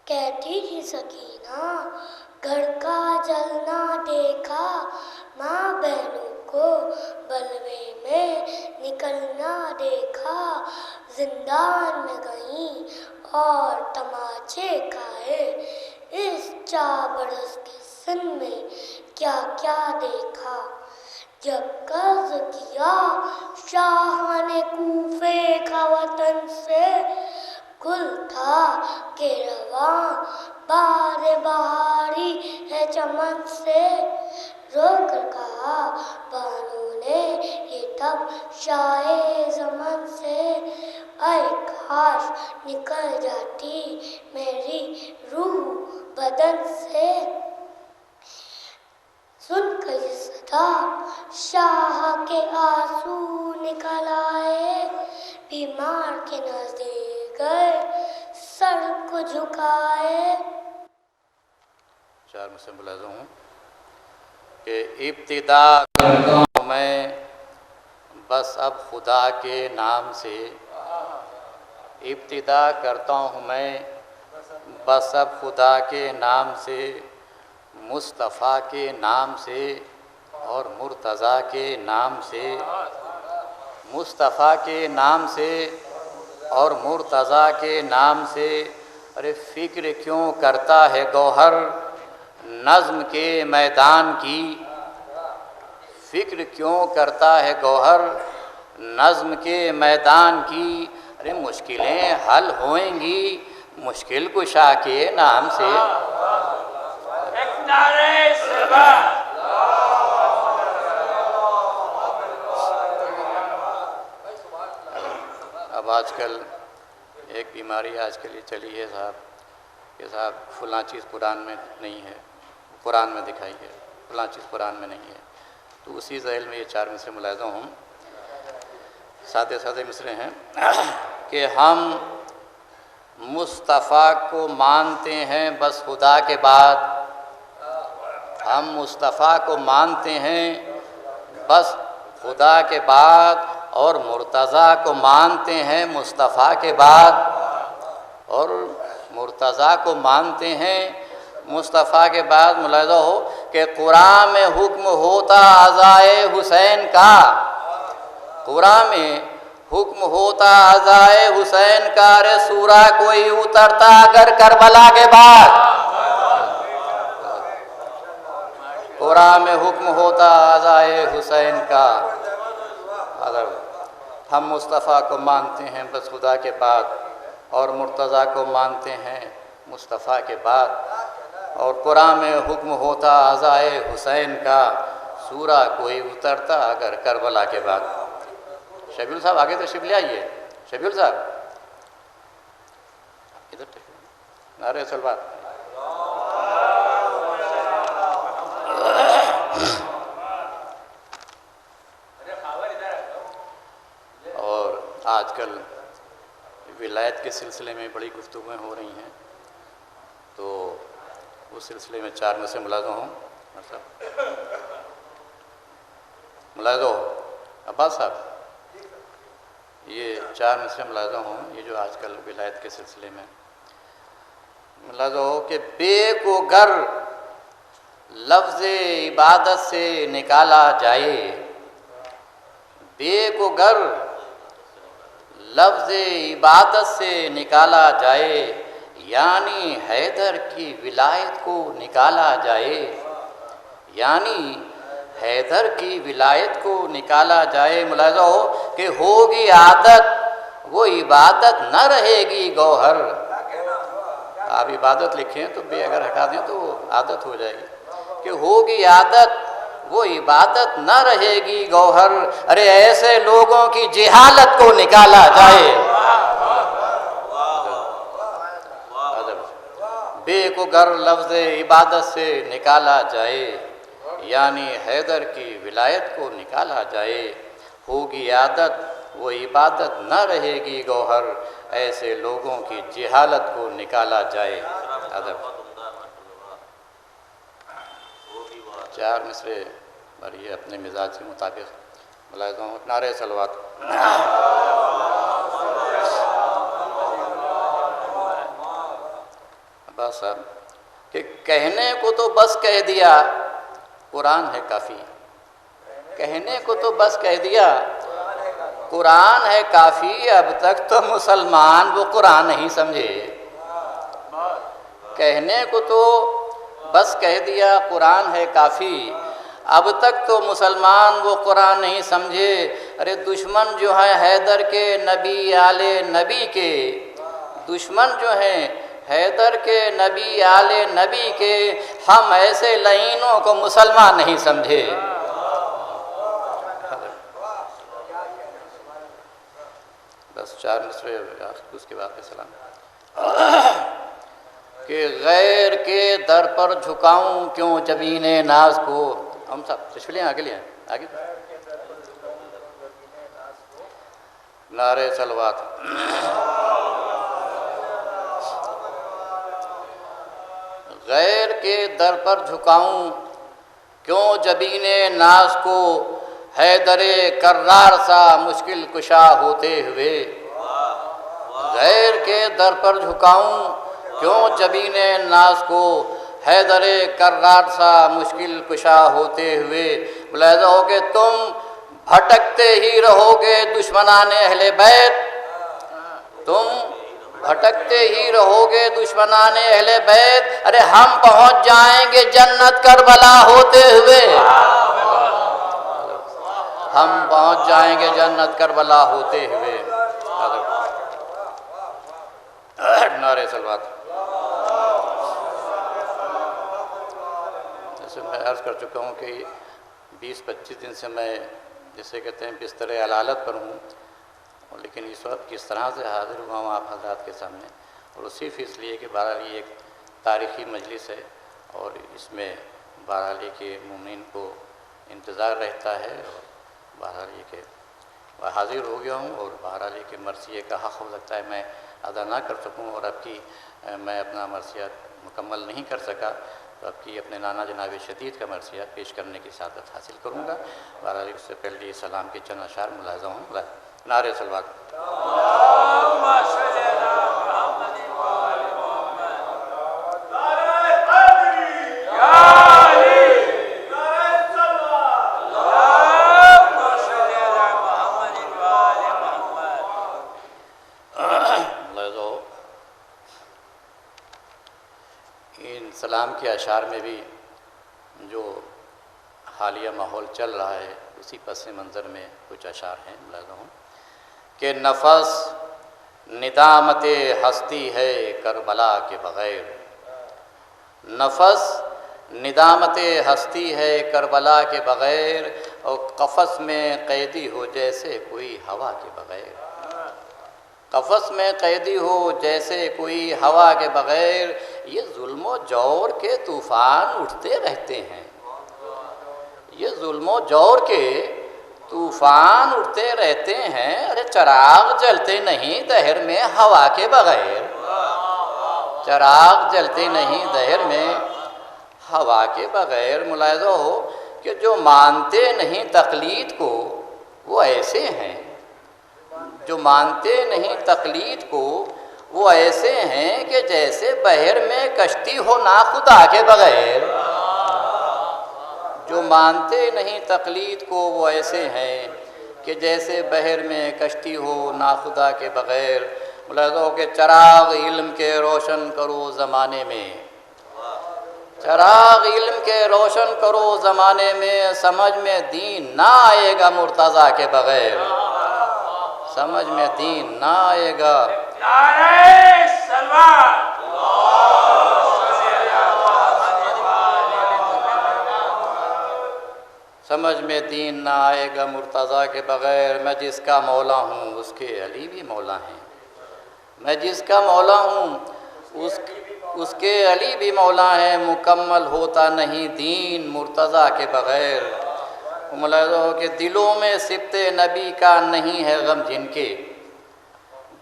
کہتی تھی سکینہ گھر کا جلنا دیکھا، ماں بہنوں کو بلوے میں نکلنا دیکھا، زندان میں گئیں اور تماچے کھائے، اس 4 برس کے سن میں کیا کیا دیکھا۔ جب قرض کیا شاہ نے کوفے کا وطن سے، گل تھا کہ رواں باد بہاری ہے چمن سے، رو کر کہا بانو نے یہ تب شاہ زمن سے، اے کاش نکل جاتی میری روح بدن سے۔ سن کر یہ صدا شاہ کے آنسو نکل آئے، بیمار کے نزدیک گئے سر کو جھکائے۔ 4 میں سے ملاحظہ ہوں کہ ابتدا کرتا ہوں میں بس اب خدا کے نام سے، ابتدا کرتا ہوں میں بس اب خدا کے نام سے، مصطفیٰ کے نام سے اور مرتضیٰ کے نام سے، مصطفیٰ کے نام سے اور مرتضیٰ کے نام سے۔ ارے فکر کیوں کرتا ہے گوہر نظم کے میدان کی، فکر کیوں کرتا ہے گوہر نظم کے میدان کی، ارے مشکلیں حل ہوئیں گی مشکل کشا کے نام سے۔ اب آج کل ایک بیماری آج کل یہ چلی ہے صاحب کہ صاحب فلاں چیز قرآن میں نہیں ہے، قرآن میں دکھائی ہے، فلاں چیز قرآن میں نہیں ہے۔ تو اسی ذیل میں یہ 4 مصرے ملاحظہ ہوں، سادے سادے مصرے ہیں کہ ہم مصطفیٰ کو مانتے ہیں بس خدا کے بعد، ہم مصطفیٰ کو مانتے ہیں بس خدا کے بعد، اور مرتضیٰ کو مانتے ہیں مصطفیٰ کے بعد، اور مرتضیٰ کو مانتے ہیں مصطفیٰ کے بعد۔ ملاحظہ ہو کہ قرآن میں حکم ہوتا عزائے حسین کا، قرآن میں حکم ہوتا عزائے حسین کا، رے سورہ کوئی اترتا اگر کربلا کے بعد، قرآن میں حکم ہوتا عزائے حسین کا۔ ہم مصطفیٰ کو مانتے ہیں بس خدا کے بعد، اور مرتضیٰ کو مانتے ہیں مصطفیٰ کے بعد، اور قرآن میں حکم ہوتا عزائے حسین کا، سورہ کوئی اترتا اگر کربلا کے بعد۔ شبیل صاحب آگے تشریف لے آئیے، شبیل صاحب ادھر تشریف، نعرہ صلوات۔ اور آج کل ولایت کے سلسلے میں بڑی گفتگویں ہو رہی ہیں، تو اس سلسلے میں 4 میں سے ملاحظہ ہوں، ملاحظہ ہو عباس صاحب، یہ 4 میں سے ملاحظہ ہوں، یہ جو آج کل ولایت کے سلسلے میں ملاحظہ ہو کہ بے کو گر لفظ عبادت سے نکالا جائے، بے کو گر لفظ عبادت سے نکالا جائے، یعنی حیدر کی ولایت کو نکالا جائے، یعنی حیدر کی ولایت کو نکالا جائے۔ ملاحظہ ہو کہ ہوگی عادت وہ عبادت نہ رہے گی گوہر، آپ عبادت لکھیں تو بے اگر ہٹا دیں تو وہ عادت ہو جائے گی، کہ ہوگی عادت وہ عبادت نہ رہے گی گوہر، ارے ایسے لوگوں کی جہالت کو نکالا جائے۔ بے کو گر لفظ عبادت سے نکالا جائے، یعنی حیدر کی ولایت کو نکالا جائے، ہوگی عادت وہ عبادت نہ رہے گی گوہر، ایسے لوگوں کی جہالت کو نکالا جائے۔ ادب 4 مصرے اور یہ اپنے مزاج کے مطابق ملاحظہ ہوں، نعرہ صلوات۔ تھوڑا سا کہ کہنے کو تو بس کہہ دیا قرآن ہے کافی، کہنے کو تو بس کہہ دیا قرآن ہے کافی، اب تک تو مسلمان وہ قرآن نہیں سمجھے۔ کہنے کو تو بس کہہ دیا قرآن ہے کافی، اب تک تو مسلمان وہ قرآن نہیں سمجھے۔ ارے دشمن جو ہے حیدر کے، نبی آل نبی کے، دشمن جو ہیں حیدر کے، نبی آل نبی کے، ہم ایسے لعینوں کو مسلمان نہیں سمجھے۔ بس 4 مصرے اس کے بعد سلام کہ غیر کے در پر جھکاؤں کیوں جبین ناز کو۔ ہم سب تشریح آگے لے آئیں، آگے نعرے صلوات۔ غیر کے در پر جھکاؤں کیوں جبین ناز کو، حیدر کرار سا مشکل کشا ہوتے ہوئے۔ غیر کے در پر جھکاؤں کیوں جبین ناز کو، حیدر کرار سا مشکل کشا ہوتے ہوئے۔ ملاحظہ ہو کہ تم بھٹکتے ہی رہو گے دشمنان اہل بیت، تم بھٹکتے ہی رہو گے دشمنان اہل بیت، ارے ہم پہنچ جائیں گے جنت کربلا ہوتے ہوئے، ہم پہنچ جائیں گے جنت کربلا ہوتے ہوئے۔ نعرے صلوات۔ جیسے میں عرض کر چکا ہوں کہ 20-25 دن سے میں جسے کہتے ہیں بستر علالت پر ہوں، لیکن اس وقت کس طرح سے حاضر ہوا ہوں آپ حضرات کے سامنے، اور صرف اس لیے کہ بہرحال یہ ایک تاریخی مجلس ہے، اور اس میں بہرحال یہ کہ مومنین کو انتظار رہتا ہے، اور بہرحال یہ کہ حاضر ہو گیا ہوں، اور بہرحال یہ کہ مرثیے کا حق ہو سکتا ہے میں ادا نہ کر سکوں، اور اب کی میں اپنا مرثیہ مکمل نہیں کر سکا، تو اب کی اپنے نانا جناب شدید کا مرثیہ پیش کرنے کی سعادت حاصل کروں گا۔ بہرحال اس سے پہلے سلام کے چند اشعار ملاحظہ ہوں۔ نعرے صلوات۔ ان سلام کے اشعار میں بھی جو حالیہ ماحول چل رہا ہے اسی پس منظر میں کچھ اشعار ہیں، ملاحظہ ہوں کہ نفس ندامت ہستی ہے کربلا کے بغیر، نفس ندامت ہستی ہے کربلا کے بغیر، اور قفس میں قیدی ہو جیسے کوئی ہوا کے بغیر، قفس میں قیدی ہو جیسے کوئی ہوا کے بغیر۔ یہ ظلم و جور کے طوفان اٹھتے رہتے ہیں، یہ ظلم و جور کے طوفان اٹھتے رہتے ہیں، ارے چراغ جلتے نہیں دہر میں ہوا کے بغیر، چراغ جلتے نہیں دہر میں ہوا کے بغیر۔ ملاحظہ ہو کہ جو مانتے نہیں تقلید کو وہ ایسے ہیں، جو مانتے نہیں تقلید کو وہ ایسے ہیں کہ جیسے بحر میں کشتی ہو ناخدا کے بغیر، جو مانتے نہیں تقلید کو وہ ایسے ہیں کہ جیسے بحر میں کشتی ہو ناخدا کے بغیر۔ ملاحظہ ہو کہ چراغ علم کے روشن کرو زمانے میں، چراغ علم کے روشن کرو زمانے میں، سمجھ میں دین نہ آئے گا مرتضیٰ کے بغیر، سمجھ میں دین نہ آئے گا۔ نعرہ صلوات۔ سمجھ میں دین نہ آئے گا مرتضیٰ کے بغیر، میں جس کا مولا ہوں اس کے علی بھی مولا ہیں، میں جس کا مولا ہوں اس کے علی بھی مولا ہیں، مکمل ہوتا نہیں دین مرتضیٰ کے بغیر۔ ملاحظہ ہو کہ دلوں میں صبت نبی کا نہیں ہے غم جن کے،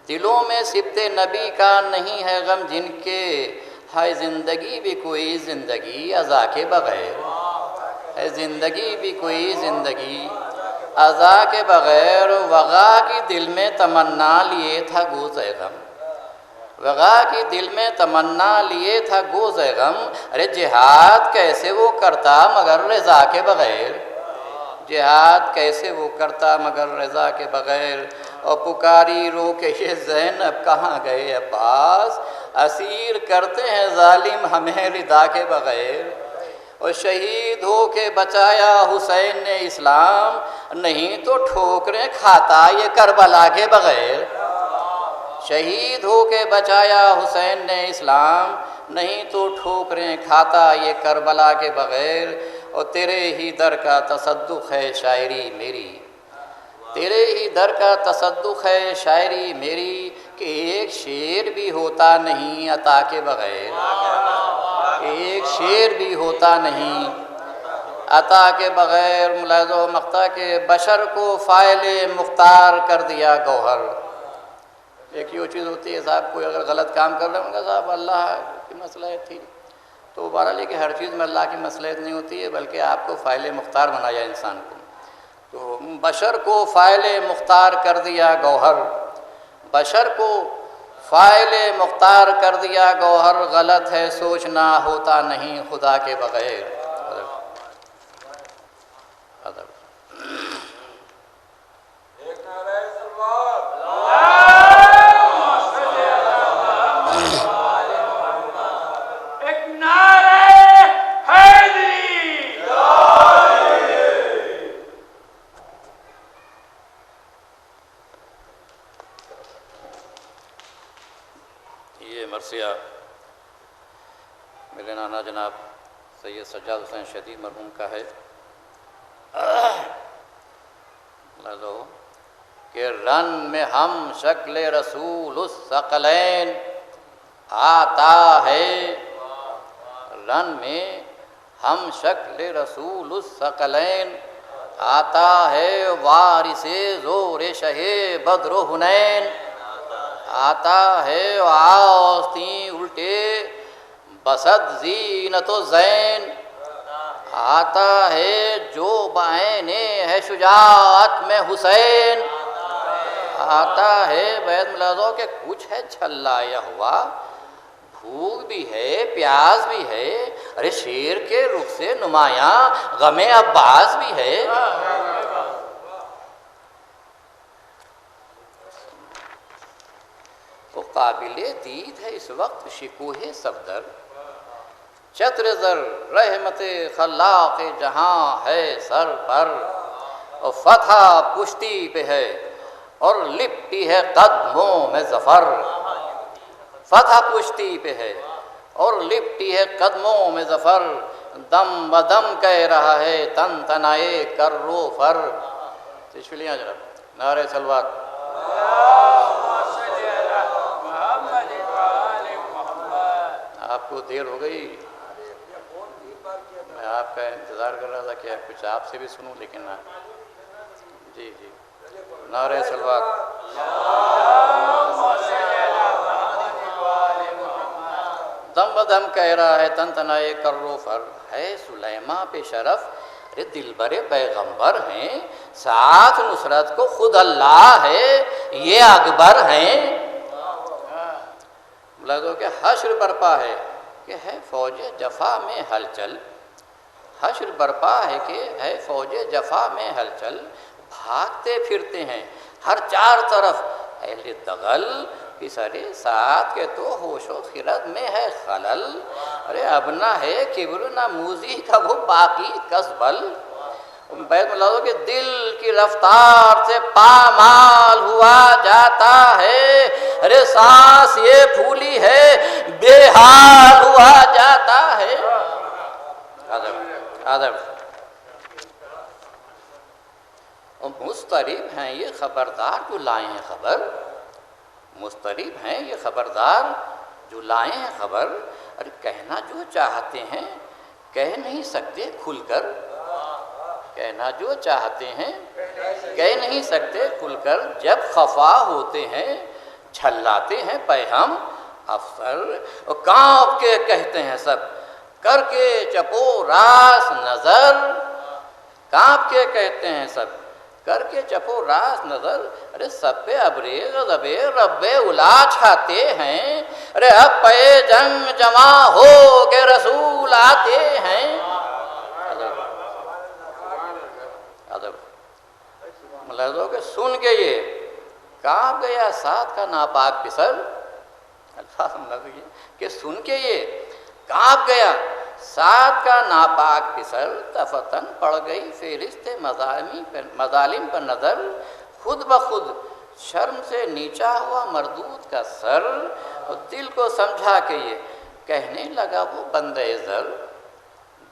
دلوں میں صبت نبی کا نہیں ہے غم جن کے، ہے زندگی بھی کوئی زندگی عزا کے بغیر، ہے زندگی بھی کوئی زندگی عزا کے بغیر۔ وغا کی دل میں تمنا لیے تھا گوزے غم، وغا کی دل میں تمنا لیے تھا گوز غم، ارے جہاد کیسے وہ کرتا مگر رضا کے بغیر، جہاد کیسے وہ کرتا مگر رضا کے بغیر، اور پکاری رو کے یہ زینب کہاں گئے عباس، اسیر کرتے ہیں ظالم ہمیں رضا کے بغیر، اور شہید ہو کے بچایا حسین نے اسلام، نہیں تو ٹھوکریں کھاتا یہ کربلا کے بغیر، شہید ہو کے بچایا حسین نے اسلام، نہیں تو ٹھوکریں کھاتا یہ کربلا کے بغیر، اور تیرے ہی در کا تصدق ہے شاعری میری، تیرے ہی در کا تصدق ہے شاعری میری، کہ ایک شعر بھی ہوتا نہیں عطا کے بغیر، ایک شعر بھی ہوتا نہیں عطا کے بغیر۔ ملاحظہ و مقطع کے بشر کو فاعل مختار کر دیا گوہر۔ ایک یہ چیز ہوتی ہے صاحب، کوئی اگر غلط کام کر رہے ہوں گے صاحب اللہ کی مصلحت تھی، تو بہرحال کہ ہر چیز میں اللہ کی مصلحت نہیں ہوتی ہے، بلکہ آپ کو فاعل مختار بنایا انسان کو، تو بشر کو فاعل مختار کر دیا گوہر، بشر کو فاعل مختار کر دیا گوہر، غلط ہے سوچنا ہوتا نہیں خدا کے بغیر۔ مرثیہ میرے نانا جناب سید سجاد حسین شدید مرحوم کا ہے کہ رن میں ہم شکل رسول الثقلین آتا ہے، رن میں ہم شکل رسول الثقلین آتا ہے، وارث زور شہ بدر و حنین آتا ہے، آستیں الٹے بسد زینت و زین آتا ہے، جو بعین ہے شجاعت میں حسین آتا ہے۔ بیت ملازو کہ کچھ ہے چھلایا ہوا، بھوک بھی ہے پیاس بھی ہے، ارے شیر کے رخ سے نمایاں غم عباس بھی ہے، تو قابل دید ہے اس وقت شکوہ صفدر، چتر زر رحمت خلاق جہاں ہے سر پر، اور فتح پشتی پہ ہے اور لپٹی ہے قدموں میں ظفر، فتح پشتی پہ ہے اور لپٹی ہے قدموں میں ظفر، دم بدم کہہ رہا ہے تن تنائے کر رو فر۔ تشفیلیاں جناب، نعرہ صلوات۔ آپ کو دیر ہو گئی، میں آپ کا انتظار کر رہا تھا کہ کچھ آپ سے بھی سنوں، لیکن جی جی نعرہ صلوات۔ دم بدم کہہ رہا ہے تن تنائے کر رو فر، ہے سلیماں پہ شرف، ارے دلبر پیغمبر ہیں، ساتھ نصرت کو خود اللہ ہے، یہ اکبر ہیں۔ ملاحظہ کہ حشر برپا ہے کہ ہے فوج جفا میں ہلچل، حشر برپا ہے کہ ہے فوج جفا میں ہلچل، بھاگتے پھرتے ہیں ہر چار طرف اہل دغل، پسرے ساتھ کے تو ہوش و خرد میں ہے خلل، ارے اب نہ ہے کبر نہ موزی کا وہ باقی کسبل۔ بیت ملازو کہ دل کی رفتار سے پامال ہوا جاتا ہے، ارے سانس یہ پھولی ہے بے حال ہوا جاتا ہے۔ آدم اور مسترب ہیں یہ خبردار جو لائے ہیں خبر، مسترب ہیں یہ خبردار جو لائے ہیں خبر، ارے کہنا جو چاہتے ہیں کہہ نہیں سکتے کھل کر، کہنا جو چاہتے ہیں کہہ نہیں سکتے کھل کر، جب خفا ہوتے ہیں جھلاتے ہیں پیہم افسر، اور کانپ کے کہتے ہیں سب کر کے چپو راس نظر، کانپ کے کہتے ہیں سب کر کے چپو راست نظر، ارے سب پہ ابرے غضب رب اولا چھاتے ہیں، ارے اب پہ جنگ جمع ہو کے رسول آتے ہیں۔ ادب ملاحظہ کہ سن کے یہ کانپ گیا ساتھ کا ناپاک پسر، الفاظ ملاحظہ کہ سن کے یہ کانپ گیا ساتھ کا ناپاک پسر، تفتن پڑ گئی فہرست مظالم پر نظر، خود بخود شرم سے نیچا ہوا مردود کا سر، اور دل کو سمجھا کہ یہ کہنے لگا وہ بندہ زر،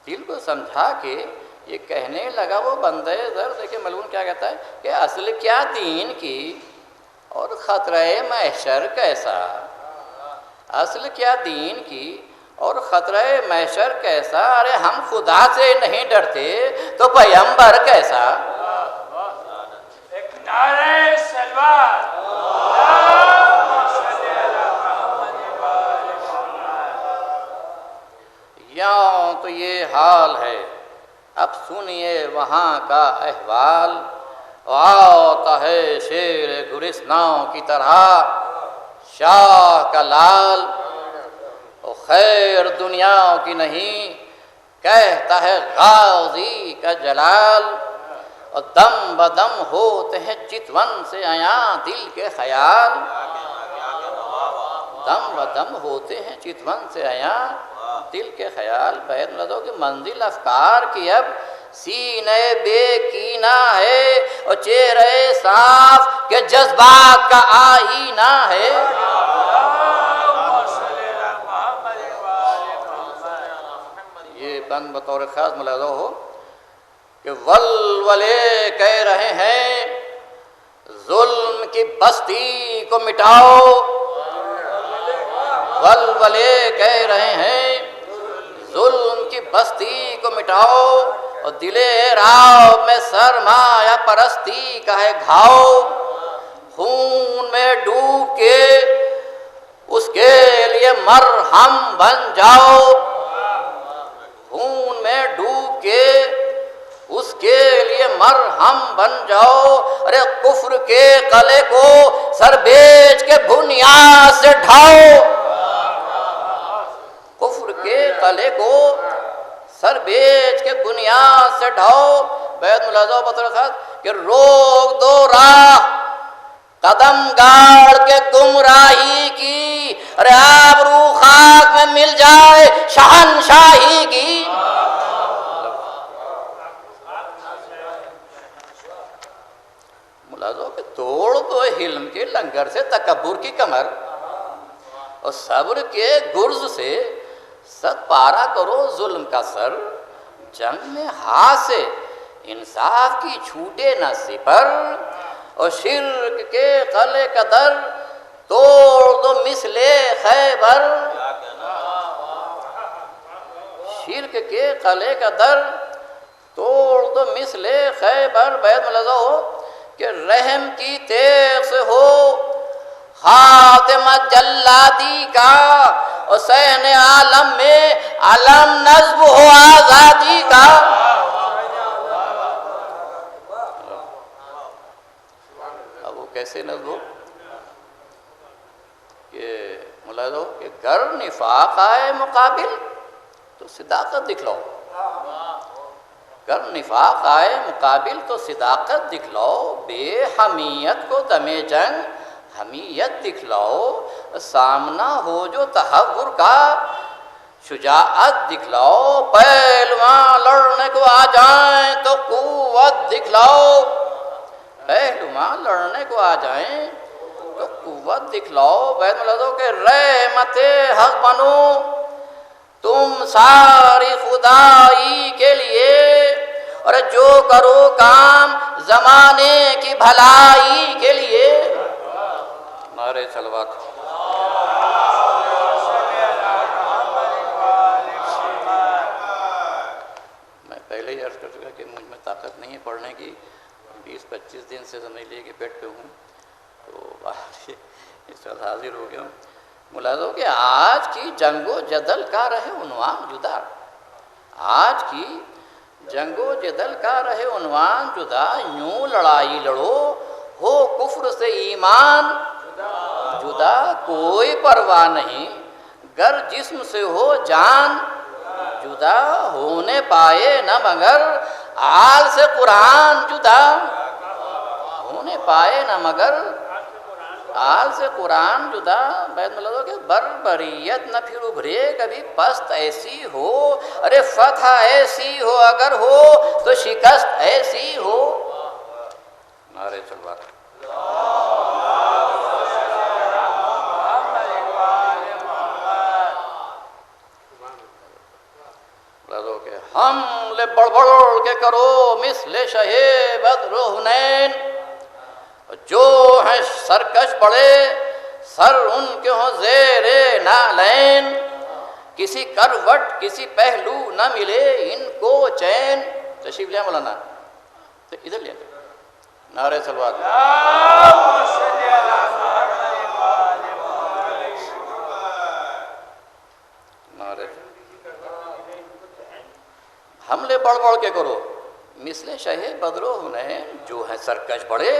دل کو سمجھا کہ یہ کہنے لگا وہ بندہ زر۔ دیکھیں ملعون کیا کہتا ہے کہ اصل کیا دین کی اور خطرہ محشر کیسا، اصل کیا دین کی اور خطرہ محشر کیسا، ارے ہم خدا سے نہیں ڈرتے تو پیغمبر کیسا۔ ایک نعرہ سلوات، یوں تو یہ حال ہے، اب سنیے وہاں کا احوال، آتا ہے شیر گلستاں کی طرح شاہ کا لال، خیر دنیا کی نہیں کہتا ہے غازی کا جلال، اور دم بدم ہوتے ہیں چتون سے عیاں دل کے خیال، دم بدم ہوتے ہیں چتون سے عیاں دل کے خیال۔ بیت ملدوں کی منزل افکار کی اب سینے بے کینہ ہے، اور چہرے صاف کے جذبات کا آئینہ ہے۔ یہ بند بطور خاص ملاحظہ ہو کہ ولولے کہہ رہے ہیں ظلم کی بستی کو مٹاؤ، ولولے کہہ رہے ہیں ظلم کی بستی کو مٹاؤ، اور دل راو میں سرمایہ پرستی کا ہے گھاؤ، خون میں ڈوب کے اس کے لیے مرہم بن جاؤ، خون میں ڈوب کے اس کے لیے مرہم بن جاؤ، ارے کفر کے قلعے کو سر بیچ کے بنیاد سے ڈھاؤ، کفر کے قلعے کو سر بیچ کے بنیاد سے ڈھاؤ۔ بیت ملاحظہ بطور خاص کہ روک دو راہ قدم گاڑ کے گمراہی کی، ارے آبرو خاک میں مل جائے شہنشاہی کی۔ ملاحظہ کہ توڑ دو حلم کے لنگر سے تکبر کی کمر، اور صبر کے گرز سے ست پارا کرو ظلم کا سر، جنگ میں ہاتھ سے انصاف کی چھوٹے نہ سپر، اور شرک کے قلعے کا در توڑ دو مثل خیبر، شرک کے قلعے کا در توڑ دو مثل خیبر۔ بیت ملاحظہ ہو کہ رحم کی تیغ سے ہو خاتمہ جلادی کا، اور سین عالم میں علم نصب ہو آزادی کا۔ اب وہ کیسے نصب ہو کہ ملاحظہ ہو کہ گر نفاق آئے مقابل تو صداقت دکھلاؤ، گر نفاق آئے مقابل تو صداقت دکھلاؤ، بے حمیت کو دم جنگ حمیت دکھلاؤ، سامنا ہو جو تحور کا شجاعت دکھلاؤ، پہلوان لڑنے کو آ جائیں تو قوت دکھلاؤ، پہلوان لڑنے کو آ جائیں تو قوت دکھلاؤ۔ بیت ملاحظہ کہ رحمت حق بنو تم ساری خدائی کے لیے، اور جو کرو کام زمانے کی بھلائی کے لیے۔ نعرہ صلوات۔ میں پہلے ہی عرض کر چکا کہ مجھ میں طاقت نہیں ہے پڑھنے کی، 20-25 دن سے سمجھ لیے کہ بیڈ پہ ہوں، تو اس وقت حاضر ہو گیا ہوں۔ ملاحظہ کہ آج کی جنگ و جدل کا رہے عنوان جدا، آج کی جنگ و جدل کا رہے عنوان جدا، یوں لڑائی لڑو ہو کفر سے ایمان جدا، کوئی پرواہ نہیں گر جسم سے ہو جان جدا، ہونے پائے نہ مگر آل سے قرآن جدا، ہونے پائے نہ مگر آل سے قرآن جدا۔ بیت میں لگو کہ بربریت نہ پھر ابھرے کبھی پست ایسی ہو، ارے فتح ایسی ہو اگر ہو تو شکست ایسی ہو۔ نعرے تکبیر۔ حملے بڑھ بڑھ کے کرو مثل شہ بدر و حنین، جو ہیں سرکش بڑے سر ان کے ہوں زیر نالین، کسی کروٹ کسی پہلو نہ ملے ان کو چین۔ تشریف لیا مولانا، تو ادھر لیا نعرے صلوات۔ حملے بڑھ بڑھ کے کرو مثل شہ بدر و حنین، جو ہیں سرکش بڑے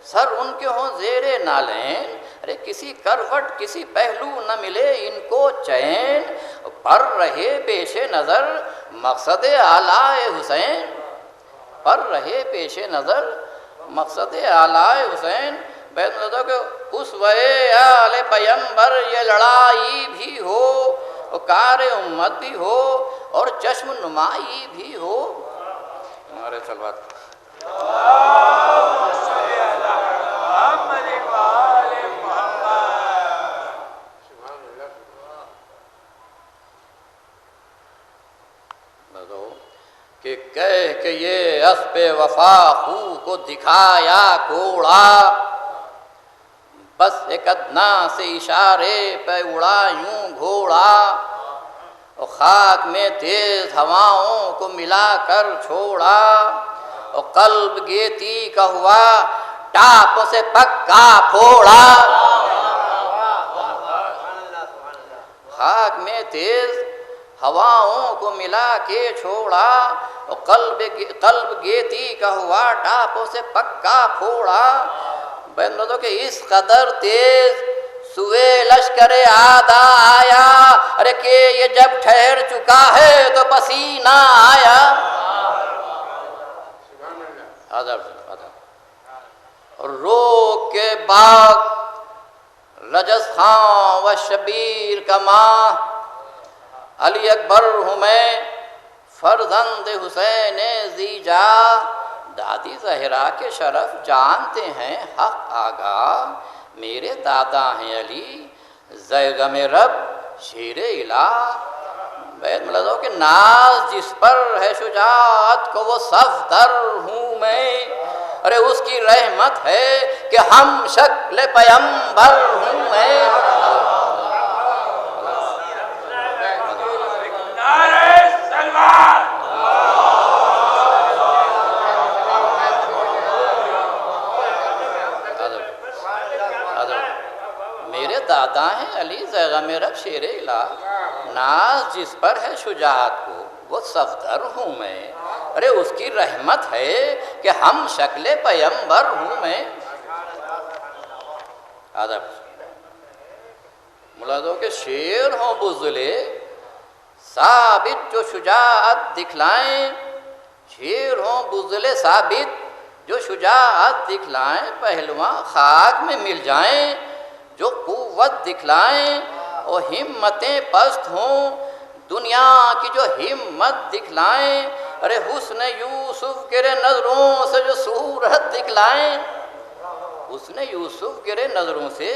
سر ان کے ہوں زیر نالین، ارے کسی کروٹ کسی پہلو نہ ملے ان کو چین، پر رہے پیش نظر مقصد اعلی حسین، پر رہے پیش نظر مقصد اعلی حسین۔ بیت میں کہ اسوہ آل پیمبر یہ لڑائی بھی ہو، کار امت بھی ہو اور چشم نمائی بھی ہو۔ ہمارے صلوات۔ کہ کہہ کہ یہ اسب وفا خو کو دکھایا کوڑا، بس ایک ادنا سے اشارے پہ اڑا یوں گھوڑا، اور خاک میں تیز ہواؤں کو ملا کر چھوڑا، اور قلب گیتی کا ہوا ٹاپ سے پکا پھوڑا، خاک میں تیز ہواؤں کو ملا کے چھوڑا، اور قلب گیتی کا ہوا ٹاپوں سے پکا پھوڑا۔ بہن بتو کہ اس قدر تیز سوئے لشکر آدھا آیا، ارے کہ یہ جب ٹھہر چکا ہے تو پسینہ آیا۔ اور روک کے باغ رجز خان و شبیر کا ماں، علی اکبر ہوں میں فرزند حسین زیجا، دادی زہرا کے شرف جانتے ہیں حق آگاہ، میرے دادا ہیں علی زیغم رب شیر الہ۔ بیت ملازو کہ ناز جس پر ہے شجاعت کو وہ صفدر ہوں میں، ارے اس کی رحمت ہے کہ ہم شکل پیمبر ہوں میں۔ میرے دادا ہیں علی زیغم رب شیر الہ، ناز جس پر ہے شجاعت کو وہ صفدر ہوں میں، ارے اس کی رحمت ہے کہ ہم شکل پیمبر ہوں میں۔ آداب ملازو کہ شیر ہوں بزلے ثابت جو شجاعت دکھلائیں، شیر ہوں بزلے ثابت جو شجاعت دکھلائیں، پہلوان خاک میں مل جائیں جو قوت دکھلائیں، اور ہمتیں پست ہوں دنیا کی جو ہمت دکھلائیں، ارے حسن یوسف گرے نظروں سے جو صورت دکھلائیں، حسن یوسف گرے نظروں سے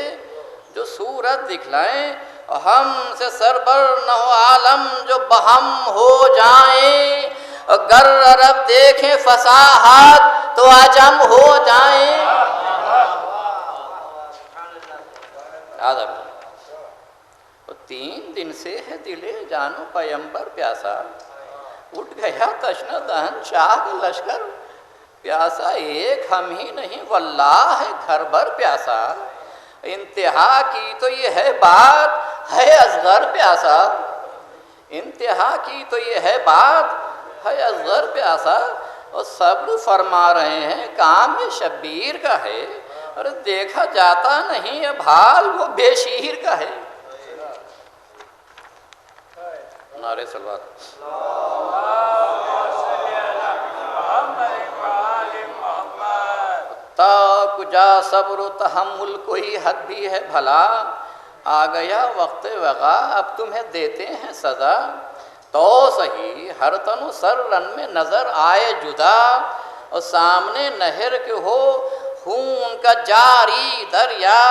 جو صورت دکھلائیں، اور ہم سے سربر نہ ہو عالم جو بہم ہو جائیں، اگر عرب دیکھیں فصاحت تو عجم ہو جائیں۔ آدھا 3 دن سے ہے دلے جانو پیمبر پیاسا، اٹھ گیا تشنہ دہن شاہ کا لشکر پیاسا، ایک ہم ہی نہیں واللہ ہے گھر بھر پیاسا، انتہا کی تو یہ ہے بات ہے اصغر پیاسا، انتہا کی تو یہ ہے بات ہے اصغر پیاسا اور صبر فرما رہے ہیں، کام یہ شبیر کا ہے، اور دیکھا جاتا نہیں اب حال وہ بے شیر کا ہے۔ نعرے صلوات۔ تا کجا صبر و تحمل کوئی حد بھی ہے بھلا، آ گیا وقت وغا اب تمہیں دیتے ہیں سزا، تو صحیح ہر تن و سر رن میں نظر آئے جدا، اور سامنے نہر کے ہو خون کا جاری دریا،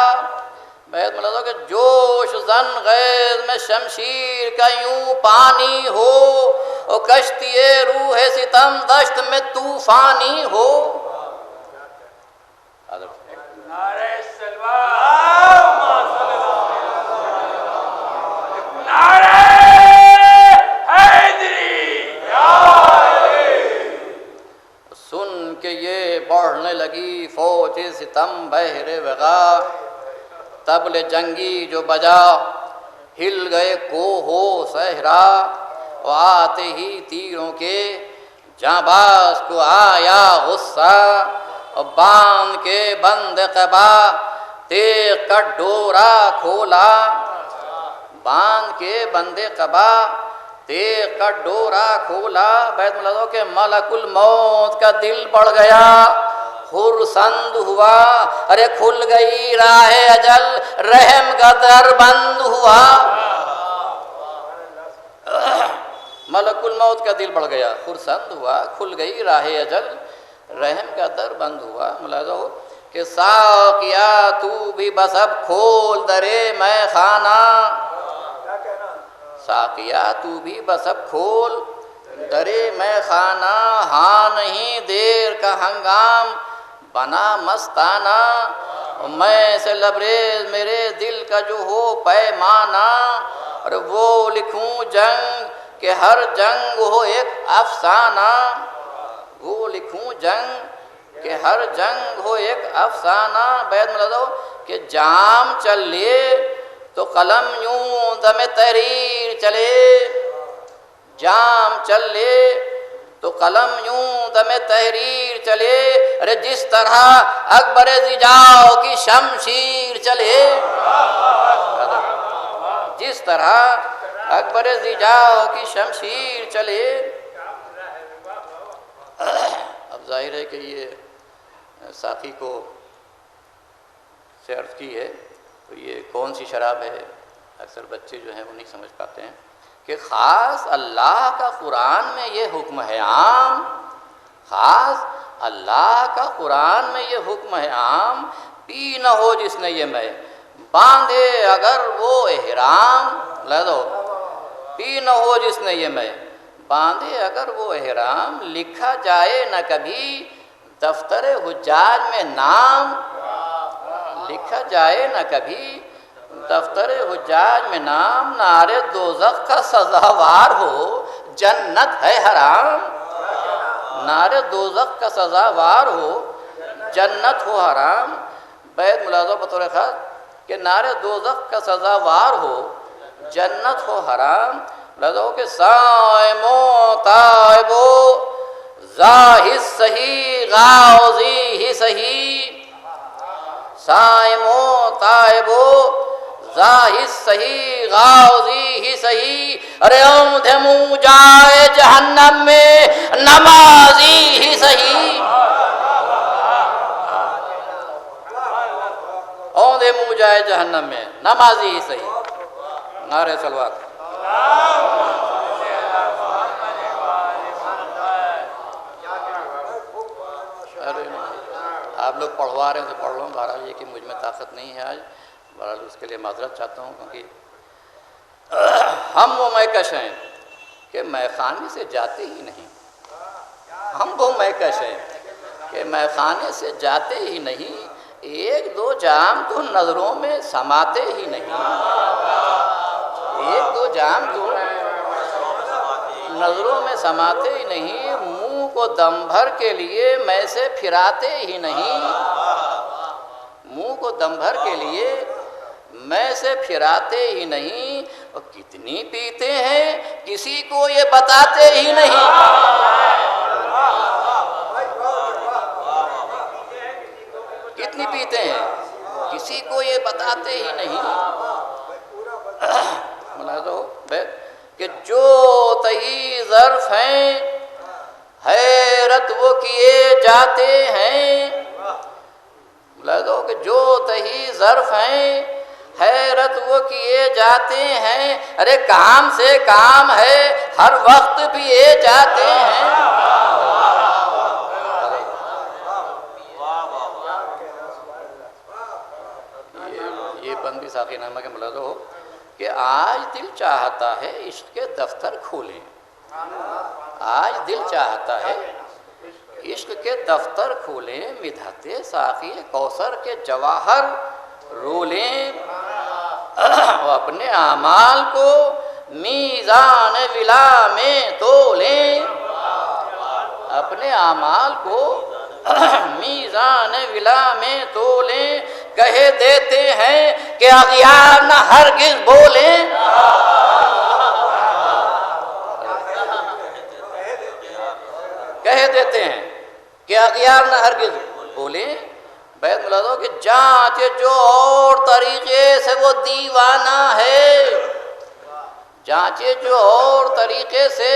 بیت ملازو کہ جوش زن غیظ میں شمشیر کا یوں پانی ہو، اور کشتی روح ستم دشت میں طوفانی ہو۔ نعرہ سلوات، نعرہ حیدری، سن کے یہ بڑھنے لگی فوج ستم بحر وغا، طبل جنگی جو بجا ہل گئے کوہ و صحرا، اور آتے ہی تیروں کے جانباز کو آیا غصہ، اور باندھ کے بند قبا تیغ کا ڈورا کھولا، باندھ کے بند قبا تیغ کا ڈورا کھولا، بیت ملازو کہ ملک الموت کا دل بڑھ گیا، خرسند ہوا، ارے کھل گئی راہ اجل، رحم کا در بند ہوا۔ ملک الموت کا دل بڑھ گیا، خرسند ہوا، کھل گئی راہ اجل، رحم کا در بند ہوا۔ ملاحظہ ہو کہ ساقیا تو بھی بس اب کھول درے میں خانہ، ساقیا تو بھی بس اب کھول درے میں خانہ، ہاں نہیں دیر کا ہنگام بنا مستانہ، میں سے لبریز میرے دل کا جو ہو پیمانہ، اور وہ لکھوں جنگ کہ ہر جنگ ہو ایک افسانہ، وہ لکھوں جنگ کہ ہر جنگ ہو ایک افسانہ، بیت ملازو کہ جام چل لیے تو قلم یوں دم تحریر چلے، جام چل لے تو قلم یوں دم تحریر چلے، ارے جس طرح اکبر زجاؤ کی شمشیر چلے، جس طرح اکبر زجاؤ کی شمشیر چلے۔ اب ظاہر ہے کہ یہ ساقی کو سے عرض کی ہے تو یہ کون سی شراب ہے، اکثر بچے جو ہیں وہ نہیں سمجھ پاتے ہیں کہ خاص اللہ کا قرآن میں یہ حکم ہے عام، خاص اللہ کا قرآن میں یہ حکم ہے عام، پی نہ ہو جس نے یہ میں، باندھے اگر وہ احرام، لے دو پی نہ ہو جس نے یہ میں، باندھے اگر وہ احرام، لکھا جائے نہ کبھی دفتر حجاج میں نام، لکھا جائے نہ کبھی دفتر حجاج میں نام، نارے دوزخ کا سزاوار ہو جنت ہے حرام، نارے دوزخ کا سزاوار ہو جنت ہو حرام، بیت ملازہ بطور خاص کہ نارے دوزخ کا سزاوار ہو جنت ہو حرام، لذو کہ سائمو تائبو ظاہر صحیح غاوزی ہی صحیح، سائمو تائبو ظاہر صحیح غاوزی ہی صحیح، ارے اوندھے منہ جائے جہنم میں نمازی ہی صحیح، اوندھے منہ جائے جہنم میں نمازی ہی صحیح۔ نعرہ صلوات۔ آپ لوگ پڑھوا رہے ہیں تو پڑھ لوں، بہرحال یہ کہ مجھ میں طاقت نہیں ہے آج، بہرحال اس کے لیے معذرت چاہتا ہوں، کیونکہ ہم وہ میکش ہیں کہ میخانے سے جاتے ہی نہیں، ہم وہ میکش ہیں کہ میخانے سے جاتے ہی نہیں، ایک دو جام تو نظروں میں سماتے ہی نہیں، ایک دو جام تو نظروں میں سماتے ہی نہیں، منہ کو دم بھر کے لیے میں سے پھراتے ہی نہیں، منہ کو دم بھر کے لیے میں سے پھراتے ہی نہیں، اور کتنی پیتے ہیں کسی کو یہ بتاتے ہی نہیں۔ آتے ہی نہیں۔ ملاحظہ ہو کہ جو تہی ظرف ہیں حیرت وہ کیے جاتے ہیں، ملاحظہ ہو کہ جو تہی ظرف ہیں حیرت وہ کیے جاتے ہیں، ارے کام سے کام ہے ہر وقت پیے جاتے ہیں۔ یہ بند بھی ساقی نامہ کے ملاحظہ ہو کہ آج دل چاہتا ہے عشق کے دفتر کھولیں، آج دل چاہتا ہے عشق کے دفتر کھولیں، مدحت ساقی کوثر کے جواہر رولیں، اور اپنے اعمال کو میزان ولا میں تولیں، اپنے اعمال کو میزان ولا میں تولیں، کہہ دیتے ہیں کہ اغیار نہ ہرگز بولیں، کہہ دیتے ہیں کہ اغیار نہ ہرگز بولیں۔ بیت ملاحظہ کہ جانچے جو اور طریقے سے وہ دیوانہ ہے، جانچے جو اور طریقے سے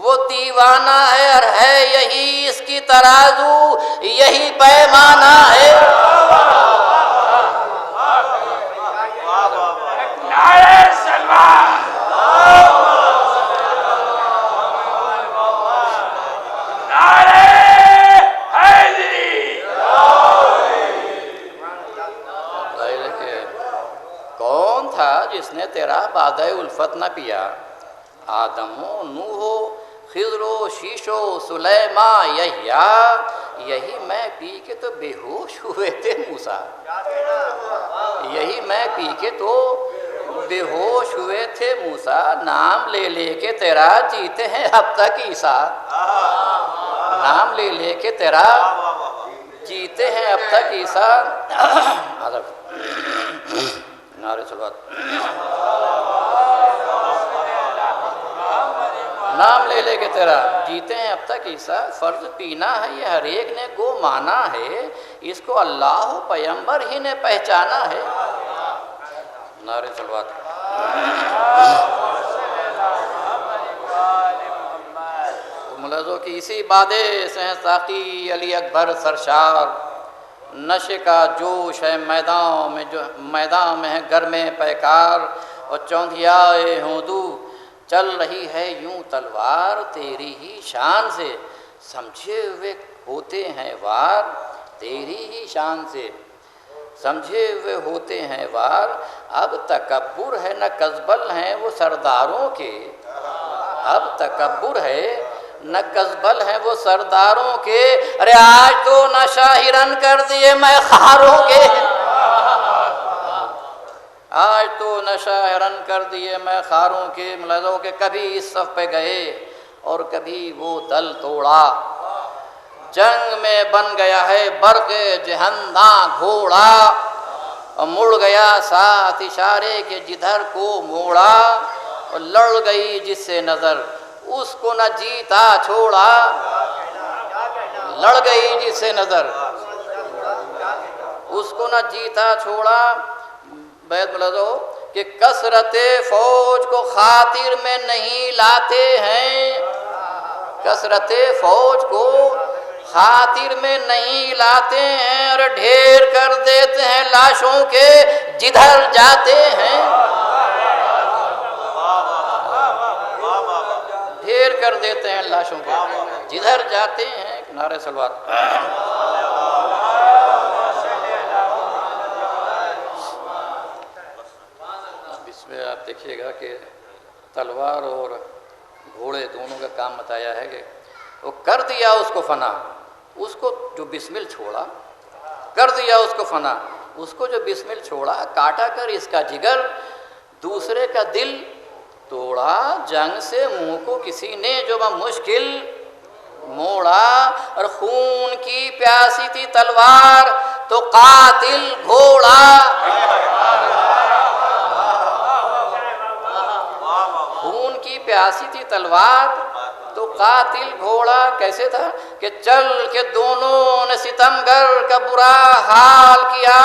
وہ دیوانہ ہے، اور ہے یہی اس کی ترازو یہی پیمانہ ہے۔ نعرہ سلوان، نعرہ حیدری۔ ظاہر ہے کہ کون تھا جس نے تیرا بادہ الفت نہ پیا؟ آدم و نوح و خضر و شیش و سلیمان یحییٰ، یہی میں پی کے تو بے ہوش ہوئے تھے موسیٰ، یہی میں پی کے تو بے ہوش ہوئے تھے موسیٰ، نام لے لے کے تیرا جیتے ہیں اب تک عیسیٰ، نام لے لے کے تیرا جیتے ہیں اب تک عیسیٰ۔ نعرہ صلوات، نام لے لے کے تیرا جیتے ہیں اب تک عیسیٰ، فرض پینا ہے یہ ہر ایک نے گو مانا ہے، اس کو اللہ و پیغمبر ہی نے پہچانا ہے۔ نعرہ صلوات۔ ملاحظہ کہ اسی بادے سے ہیں ساقی علی اکبر سرشار، نشے کا جوش ہے میدان میں ہے گرم پیکار، اور چوندھیائے ہوندو چل رہی ہے یوں تلوار، تیری ہی شان سے سمجھے ہوئے ہوتے ہیں وار، تیری ہی شان سے سمجھے ہوئے ہوتے ہیں وار، اب تکبر ہے نہ کذبل ہیں وہ سرداروں کے، اب تکبر ہے نہ کذبل ہیں وہ سرداروں کے، ارے آج تو نہ شاہرن کر دیے میں خاروں کے، آج تو نشہ حرن کر دیے میں خاروں کے۔ ملاحظہ کہ کبھی اس صف پہ گئے اور کبھی وہ دل توڑا، جنگ میں بن گیا ہے برق جہناں گھوڑا، اور مڑ گیا ساتھ اشارے کے جدھر کو موڑا، اور لڑ گئی جس سے نظر اس کو نہ جیتا چھوڑا، لڑ گئی جس سے نظر اس کو نہ جیتا چھوڑا۔ بیت ملاحظہ ہو کہ کثرت فوج کو خاطر میں نہیں لاتے ہیں، کثرت فوج کو خاطر میں نہیں لاتے ہیں، اور ڈھیر کر دیتے ہیں لاشوں کے جدھر جاتے ہیں، ڈھیر کر دیتے ہیں لاشوں کے جدھر جاتے ہیں۔ نعرہ صلوات۔ اس میں آپ دیکھیے گا کہ تلوار اور گھوڑے دونوں کا کام بتایا ہے کہ وہ کر دیا اس کو فنا، اس کو جو بسمل چھوڑا کر دیا اس کو فنا، اس کو جو بسمل چھوڑا کاٹا کر اس کا جگر، دوسرے کا دل توڑا، جنگ سے منہ کو کسی نے جو مشکل موڑا، اور خون کی پیاسی تھی تلوار تو قاتل گھوڑا، خون کی پیاسی تھی تلوار تو قاتل گھوڑا کیسے تھا کہ چل کے دونوں نے ستمگر کا برا حال کیا،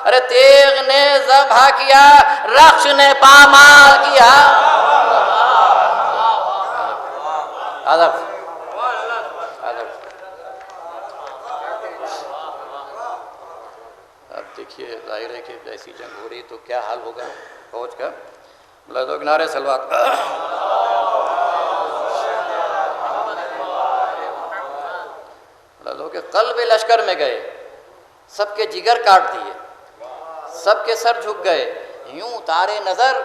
ارے تیغ نے ذبح کیا، رخش نے پامال کیا۔ ادب ادب۔ اب دیکھیے ظاہر ہے کہ ایسی جنگ ہو رہی تو کیا حال ہوگا فوج کا۔ ملازموں کے نعرے سلوات۔ ملازموں کے قلب لشکر میں گئے، سب کے جگر کاٹ دیے، سب کے سر جھک گئے، یوں اتارے نظر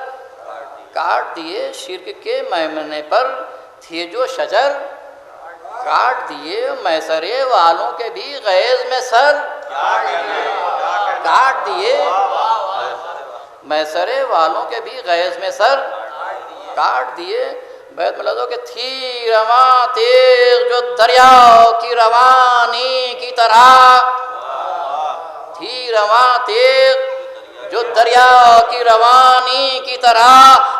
کاٹ دیے، شرک کے میمنے پر تھے جو شجر کاٹ دیے، میسرے والوں کے بھی غیظ میں سر کاٹ دیے، میسرے والوں کے بھی غیظ میں سر کاٹ دیے۔ بیت ملازوں کے تھی رواں تیغ جو دریا کی روانی کی طرح، تھی رواں تیغ جو دریا کی روانی کی طرح،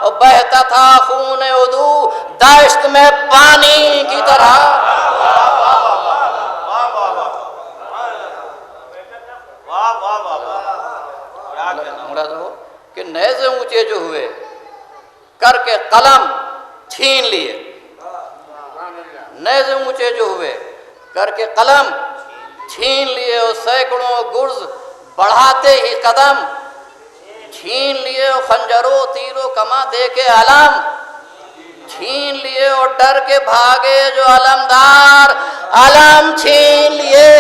اور بہتا تھا خون عدو دشت میں پانی کی طرح۔ مراد ہو کہ نیزے اونچے جو ہوئے کر کے قلم چھین لیے، نیزے اونچے جو ہوئے کر کے قلم چھین لیے، اور سینکڑوں گرز بڑھاتے ہی قدم چھین لیے، اور خنجروں تیروں کما دے کے علم چھین لیے، اور ڈر کے بھاگے جو علمدار علم چھین لیے،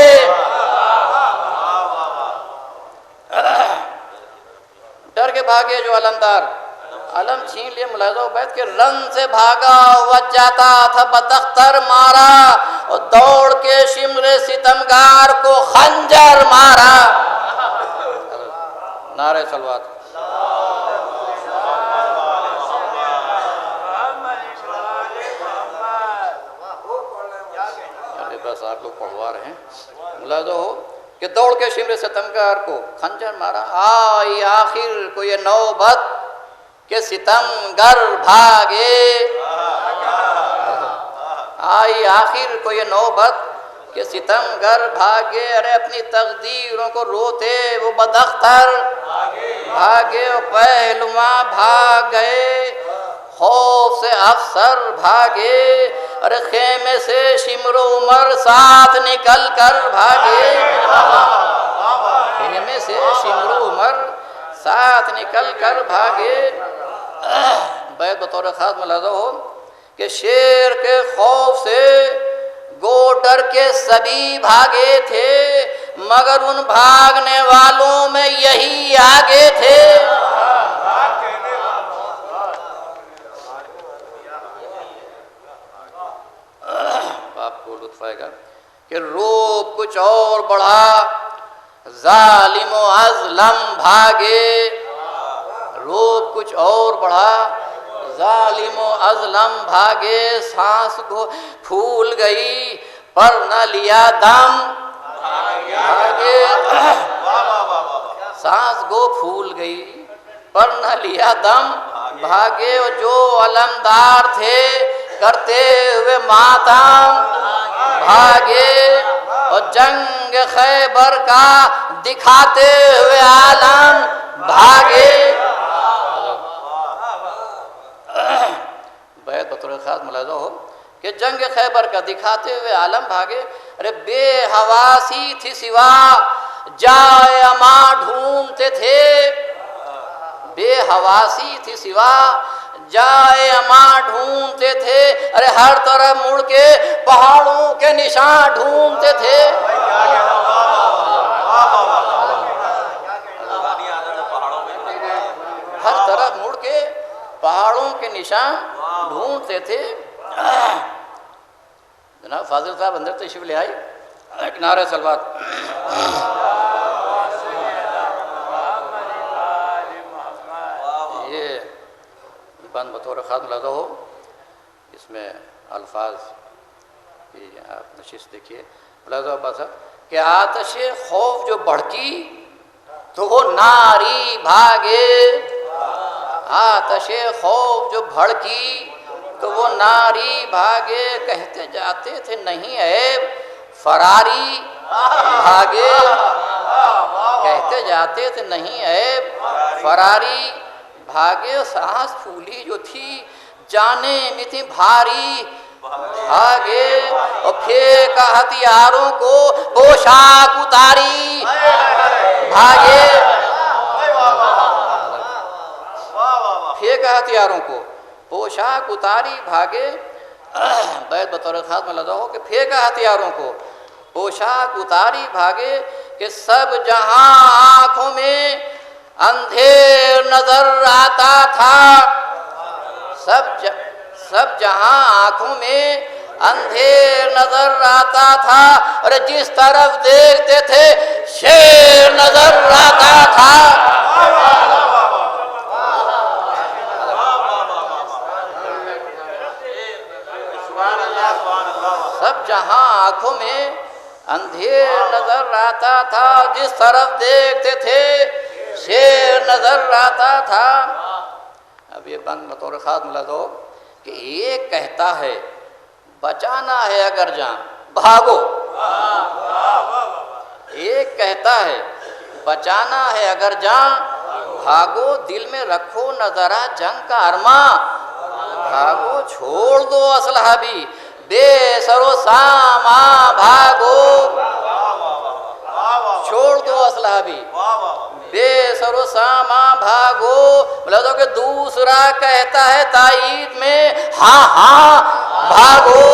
ڈر کے بھاگے جو علمدار علم چھین لیے۔ ملاحظہ بیت کے رن سے بھاگا وجاتا تھا بدختر مارا، اور دوڑ کے شمر ستمگار کو خنجر مارا۔ نعرہ صلوات۔ بس آپ لوگ پڑھوا رہے ہیں۔ ملاحظہ ہو کہ دوڑ کے شمر ستمگار کو خنجر مارا، آئی آخر کو یہ نوبت کہ ستمگر بھاگے، آئی آخر کو یہ نوبت کہ ستمگر بھاگے، ارے اپنی تقدیروں کو روتے وہ بداختر بھاگے، اور پہلواں بھاگ گئے، خوف سے افسر بھاگے، ارے خیمے سے شمر و عمر ساتھ نکل کر بھاگے، خیمے سے شمر و عمر ساتھ نکل کر بھاگے۔ بیت بطور خاص ملاحظہ ہو کہ شیر کے خوف سے گو ڈر کے سبھی بھاگے تھے، مگر ان بھاگنے والوں میں یہی آگے تھے۔ آپ کو لطف آئے گا کہ روب کچھ اور بڑھا، ظالم و ازلم بھاگے، روب کچھ اور بڑھا، ظالم و ازلم بھاگے، سانس کو پھول گئی پر نہ لیا دم بھاگے، سانس گو پھول گئی پر نہ لیا دم بھاگے، اور جو علمدار تھے کرتے ہوئے ماتم بھاگے، اور جنگ خیبر کا دکھاتے ہوئے عالم بھاگے۔ بیت بطور خاص ملاحظہ ہو کہ جنگ خیبر کا دکھاتے ہوئے عالم بھاگے، ارے بے حواسی تھی سوا جائے اما ڈھونڈتے تھے، بے حواسی تھی سوا جائے اما ڈھونڈتے تھے، ارے ہر طرف مڑ کے پہاڑوں کے نشان ڈھونڈتے تھے۔ ہر طرف مڑ کے پہاڑوں کے نشان ڈھونڈتے تھے۔ جناب فاضل صاحب اندر تشریف لے آئی، ایک نعرہ صلوات۔ یہ بند بطور خاص ملاحظہ ہو، اس میں الفاظ کی آپ نشست دیکھیے۔ ملاحظہ بات کہ آتش خوف جو بھڑکی تو وہ ناری بھاگے، آتش خوف جو بھڑکی تو وہ ناری بھاگے کہتے جاتے تھے نہیں عیب فراری بھاگے کہتے جاتے تھے نہیں عیب فراری بھاگے سانس پھولی جو تھی جانے میں تھی بھاری بھاگے اور پھینکا ہتھیاروں کو پوشاک اتاری بھاگے پھینکا ہتھیاروں کو پوشاک اتاری بھاگے بیت بطور خاص میں لگا ہو کہ پھینکا ہتھیاروں کو پوشاک اتاری بھاگے کہ سب جہاں آنکھوں میں اندھیر نظر آتا تھا سب جہاں آنکھوں میں اندھیر نظر آتا تھا اور جس طرف دیکھتے تھے شیر نظر آتا تھا سب جہاں آنکھوں میں اندھیر نظر آتا تھا جس طرف دیکھتے تھے شیر نظر آتا تھا. اب یہ بند بطور خاص ملا دو کہ ایک کہتا ہے بچانا ہے اگر جان بھاگو، ایک کہتا ہے بچانا ہے اگر جان بھاگو، دل میں رکھو نظرہ جنگ کا ارماں بھاگو، چھوڑ دو اسلحہ بھی بے سر و سامان بھاگو، چھوڑ دو اسلحہ بھی بے سر و سامان بھاگو. بولا تو کہ دوسرا کہتا ہے تائید میں ہاں ہاں بھاگو،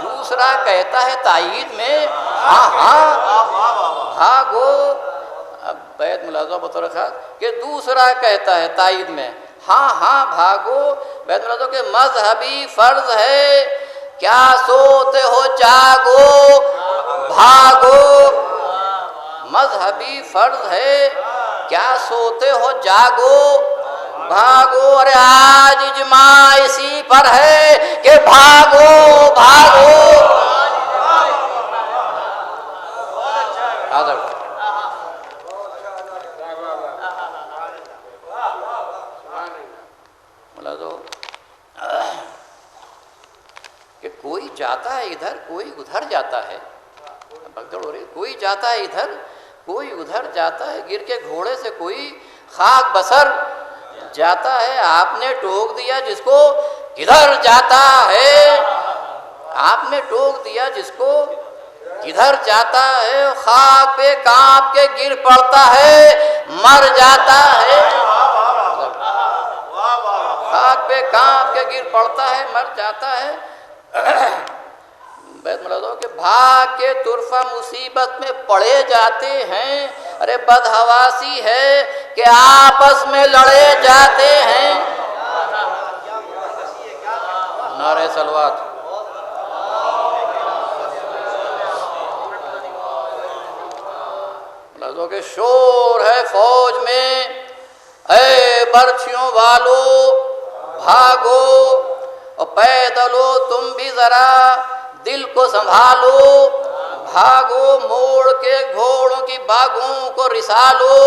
دوسرا کہتا ہے تائید میں ہاں ہاں بھاگو. اب بیت ملازمہ بطور خاص کہ دوسرا کہتا ہے تائید میں ہاں ہاں بھاگو. بیت ملازمہ کہ مذہبی فرض ہے کیا سوتے ہو جاگو بھاگو، مذہبی فرض ہے کیا سوتے ہو جاگو بھاگو. ارے آج اجماع اسی پر ہے کہ بھاگو بھاگو. کہ کوئی جاتا ہے ادھر کوئی ادھر جاتا ہے، بگدڑ ہو رہی، کوئی جاتا ہے ادھر کوئی ادھر جاتا ہے، گر کے گھوڑے سے کوئی خاک بسر جاتا ہے. آپ نے ٹوک دیا جس کو کدھر جاتا ہے، آپ نے ٹوک دیا جس کو کدھر جاتا ہے، خاک پہ کانپ کے گر پڑتا ہے مر جاتا ہے، خاک پہ کانپ کے گر پڑتا ہے مر جاتا ہے. بیت ملازمہ کہ بھاگ کے طرفہ مصیبت میں پڑے جاتے ہیں. ارے بدحواسی ہے کہ آپس میں لڑے جاتے ہیں. نعرہ صلوات. ملازمہ کہ شور ہے فوج میں اے برچھیوں والو بھاگو، اور پیدلو تم بھی ذرا دل کو سنبھالو بھاگو، موڑ کے گھوڑوں کی باغوں کو رسالو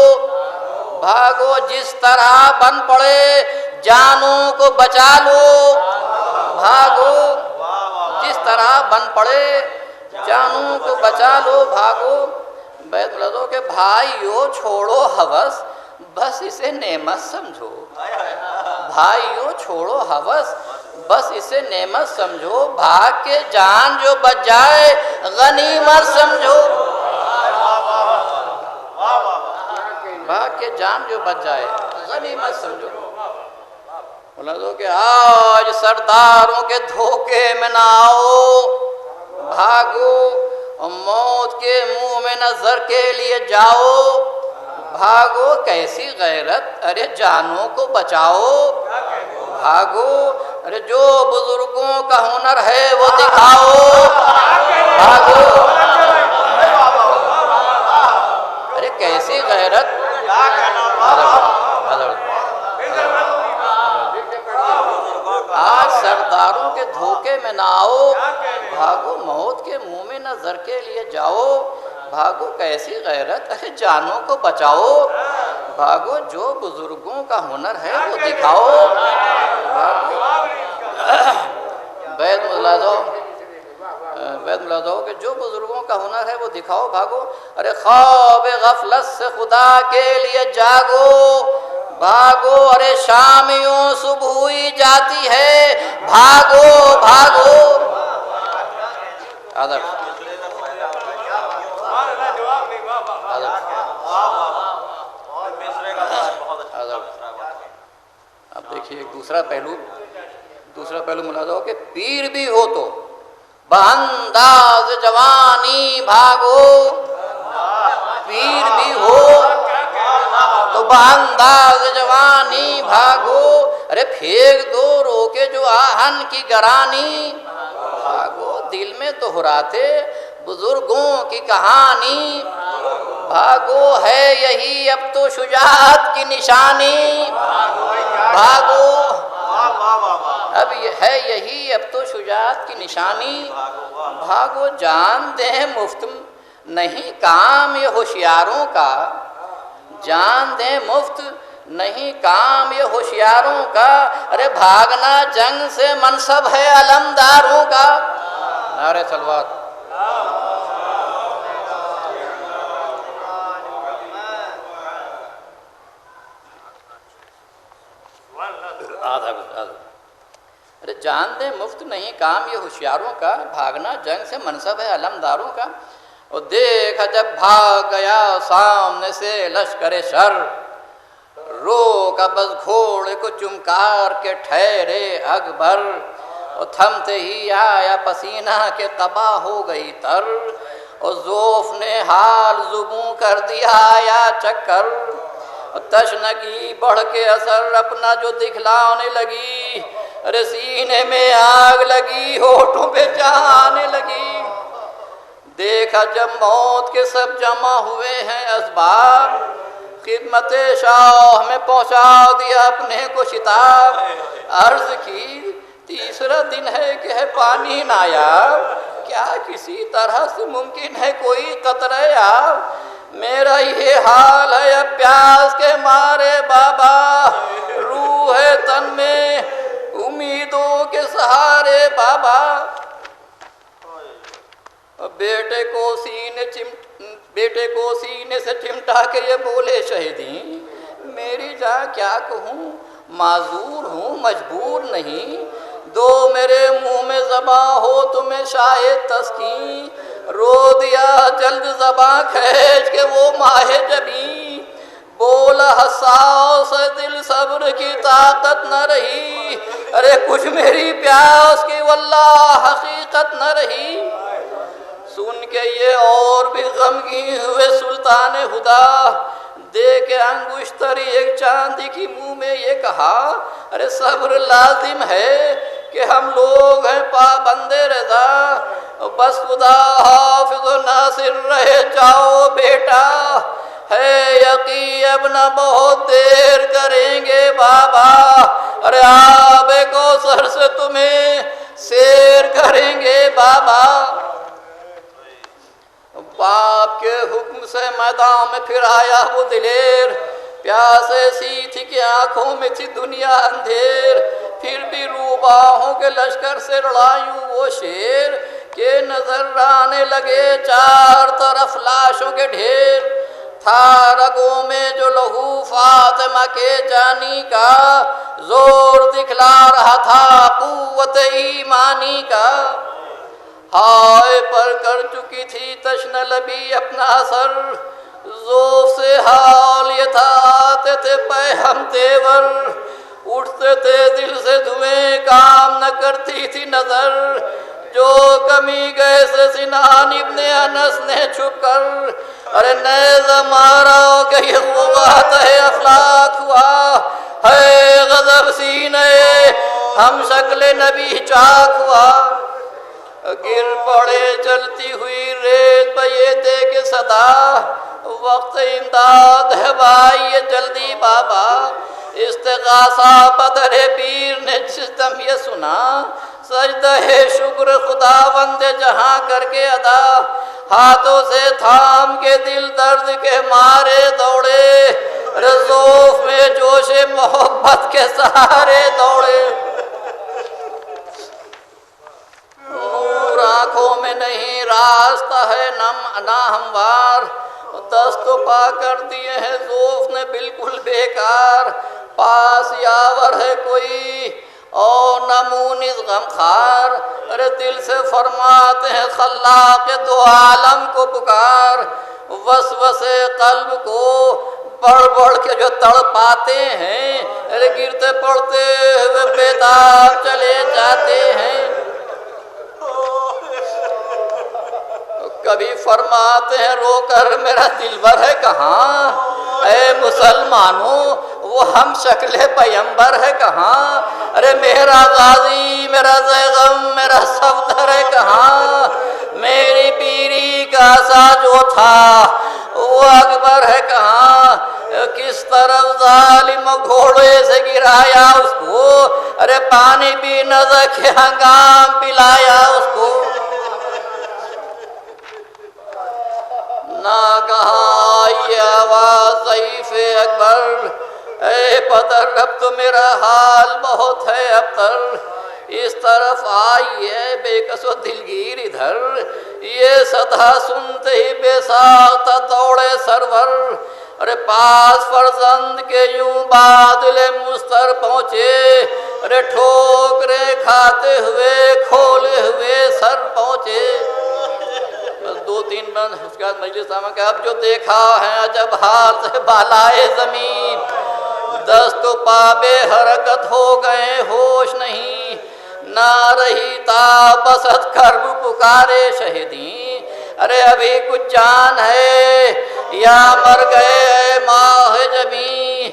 بھاگو، جس طرح بن پڑے جانوں کو بچا لو بھاگو، جس طرح بن پڑے جانوں کو بچا لو بھاگو. بیت ملازمہ کہ بھائیو چھوڑو ہوس بس اسے نعمت سمجھو، بھائیو چھوڑو ہوس بس اسے نعمت سمجھو، بھاگ کے جان جو بچ جائے غنیمت سمجھو، بھاگ کے جان جو بچ جائے غنیمت سمجھو. بولا تو کہ آج سرداروں کے دھوکے میں نہ آؤ بھاگو، اور موت کے منہ میں نظر کے لیے جاؤ بھاگو. کیسی غیرت، ارے جانوں کو بچاؤ بھاگو، ارے جو بزرگوں کا ہنر ہے وہ دکھاؤ بھاگو. ارے کیسی غیرت، آج سرداروں کے دھوکے میں نہ آؤ بھاگو، موت کے منہ میں نظر کے لیے جاؤ بھاگو. کیسی غیرت، ارے جانوں کو بچاؤ بھاگو، جو بزرگوں کا ہنر ہے وہ دکھاؤ، بیت ملازو کہ جو بزرگوں کا ہنر ہے وہ دکھاؤ، بھاگو، ارے خواب غفلت سے خدا کے لیے جاگو، بھاگو، ارے شامیوں صبح ہوئی جاتی ہے، بھاگو بھاگو۔ اب دیکھیے ایک دوسرا پہلو ملاحظہ ہو کہ پیر بھی ہو تو بانداز جوانی بھاگو، پیر بھی ہو تو بانداز جوانی بھاگو، ارے پھینک دو روکے جو آہن کی گرانی، بھاگو، دل میں دہراتے بزرگوں کی کہانی، بھاگو، ہے یہی اب تو شجاعت کی نشانی، بھاگو، اب ہے یہی اب تو شجاعت کی نشانی، بھاگو، جان دیں مفت نہیں کام یہ ہوشیاروں کا، جان دیں مفت نہیں کام یہ ہوشیاروں کا، ارے بھاگنا جنگ سے منصب ہے علمداروں کا، نعرہ صلوات۔ ارے جان دیں مفت نہیں کام یہ ہوشیاروں کا، بھاگنا جنگ سے منصب ہے علمداروں کا، اور دیکھا جب بھاگ گیا سامنے سے لشکر شر، روکا بس گھوڑے کو چمکار کے ٹھہرے اکبر، اور تھمتے ہی آیا پسینہ کے قبا ہو گئی تر، اور ذوف نے حال زبوں کر دیا آیا چکر، تشنگی بڑھ کے اثر اپنا جو دکھلانے لگی، ارے سینے میں آگ لگی ہونٹوں پہ جانے لگی، دیکھا جب موت کے سب جمع ہوئے ہیں اسباب، خدمت شاہ میں پہنچا دیا اپنے کو شتاب، عرض کی تیسرا دن ہے کہ ہے پانی نایاب، کیا کسی طرح سے ممکن ہے کوئی قطرہ آب، میرا یہ حال ہے اب پیاس کے مارے بابا، روح ہے تن میں امیدوں کے سہارے بابا، بیٹے کو سینے سے چمٹا کے یہ بولے شہیدی، میری جاں کیا کہوں، معذور ہوں مجبور نہیں، دو میرے منہ میں زباں ہو تمہیں شاید تسکین، رو دیا جلد زباں کھینچ کے وہ ماہ جبیں، بولا حساس دل صبر کی طاقت نہ رہی، ارے کچھ میری پیاس کی واللہ حقیقت نہ رہی، سن کے یہ اور بھی غمگین ہوئے سلطان خدا، دے کے انگشتری ایک چاندی کی منہ میں یہ کہا، ارے صبر لازم ہے کہ ہم لوگ ہیں پابند رضا، بس خدا حافظ و ناصر رہے جاؤ بیٹا، ہے یقین اب نہ بہت دیر کریں گے بابا، ارے آب کوثر سے تمہیں سیر کریں گے بابا، باپ کے حکم سے میدان میں پھر آیا وہ دلیر، پیاس ایسی تھی کہ آنکھوں میں تھی دنیا اندھیر، پھر بھی روباہوں کے لشکر سے لڑائیوں وہ شیر، کہ نظر آنے لگے چار طرف لاشوں کے ڈھیر، تھا رگوں میں جو لہو فاطمہ کے جانی کا، زور دکھلا رہا تھا قوت ایمانی کا، ہائے پر کر چکی تھی تشن لبی اپنا اثر، ذوق سے حال یہ تھا آتے تھے پہ ہم تیور، اٹھتے تھے دل سے دھویں کام نہ کرتی تھی نظر، جو کمی گئے سے سنان ابن انس نے چھپ کر، ارے نیزہ مارا کہ یہ غوغات ہے افلاک ہوا، ہے غضب سینے ہم شکل نبی چاک ہوا، گر پڑے چلتی ہوئی ریت پہ یہ دے کے صدا، وقت امداد ہے بھائی جلدی بابا، استغاثہ بدر پیر نے جس دم یہ سنا، سجدہ شکر خدا بند جہاں کر کے ادا، ہاتھوں سے تھام کے دل درد کے مارے دوڑے، ارے ذوف میں جوش محبت کے سہارے دوڑے، نور آنکھوں میں نہیں راستہ ہے نہ ہموار، دست پا کر دیے ہیں ذوف نے بالکل بیکار، پاس یاور ہے کوئی اور نمونس غمخوار، ارے دل سے فرماتے ہیں خلاق دو عالم کو پکار، وسوسے قلب کو بڑھ بڑھ کے جو تڑ پاتے ہیں، ارے گرتے پڑتے ہوئے بیتاب چلے جاتے ہیں، کبھی فرماتے ہیں رو کر میرا دلبر ہے کہاں، اے مسلمانوں وہ ہم شکل پیمبر ہے کہاں، ارے میرا غازی میرا زیغم میرا صفدر ہے کہاں، میری پیری کا سا جو تھا وہ اکبر ہے کہاں، کس طرف ظالم گھوڑے سے گرایا اس کو، ارے پانی بھی نہ رکھے ہنگام پلایا اس کو، نہ کہا یہ آواز ضعیف اکبر، اے پدر اب تو میرا حال بہت ہے ابتر، اس طرف آئیے بے کس و دلگیر ادھر، یہ صدا سنتے ہی بے ساختہ دوڑے سرور، ارے پاس فرزند کے یوں بادل مستر پہنچے، ارے ٹھوکرے کھاتے ہوئے کھولے ہوئے سر پہنچے، بس دو تین بند اس کے بعد مجلس ساما کہ اب جو دیکھا ہے عجب حال سے بالائے زمین، دست و پا بے حرکت ہو گئے ہوش نہیں، نہ رہی تابست کرب پکارے شہیدیں، ارے ابھی کچھ جان ہے یا مر گئے ماہ جبیں،